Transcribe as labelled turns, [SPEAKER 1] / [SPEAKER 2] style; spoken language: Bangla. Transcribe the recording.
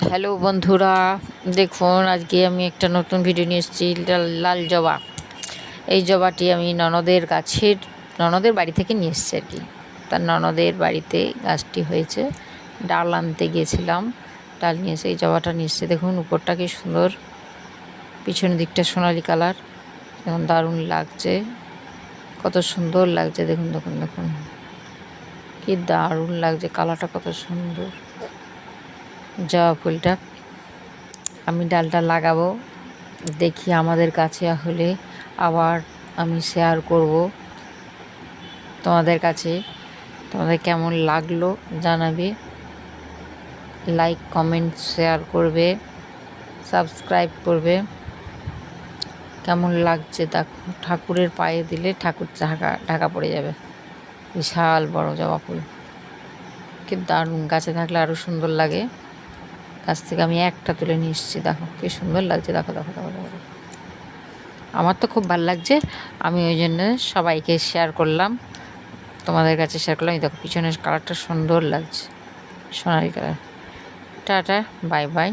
[SPEAKER 1] হ্যালো বন্ধুরা, দেখুন আজকে আমি একটা নতুন ভিডিও নিয়ে এসেছি। লাল জবা, এই জবাটি আমি ননদের বাড়ি থেকে নিয়ে এসেছি আর কি। তার ননদের বাড়িতে গাছটি হয়েছে, ডাল আনতে গিয়েছিলাম, ডাল নিয়ে এসে এই জবাটা নিয়ে এসেছি। দেখুন উপরটা কি সুন্দর, পিছনের দিকটা সোনালি কালার, দেখুন দারুণ লাগছে, কত সুন্দর লাগছে। দেখুন দেখুন দেখুন কি দারুণ লাগছে, কালারটা কত সুন্দর। জবা ফুলটা আমি ডালটা লাগাবো, দেখি আমাদের কাছে হলে আবার আমি শেয়ার করব তোমাদের কাছে। তোমাদের কেমন লাগলো জানাবে, লাইক কমেন্ট শেয়ার করবে, সাবস্ক্রাইব করবে। কেমন লাগছে দেখো, ঠাকুরের পায়ে দিলে ঠাকুর ঢাকা পড়ে যাবে। বিশাল বড় জবা ফুল, কি দারুণ, গাছে থাকলে আরও সুন্দর লাগে। গাছ থেকে আমি একটা তুলে নিয়ে এসেছি, দেখো কি সুন্দর লাগছে। দেখো দেখো দেখো দেখো, আমার তো খুব ভালো লাগছে। আমি ওই জন্য সবাইকে শেয়ার করলাম, তোমাদের কাছে শেয়ার করলাম। এই দেখো পিছনের কালারটা সুন্দর লাগছে, সোনালি কালার। Tata, bye bye.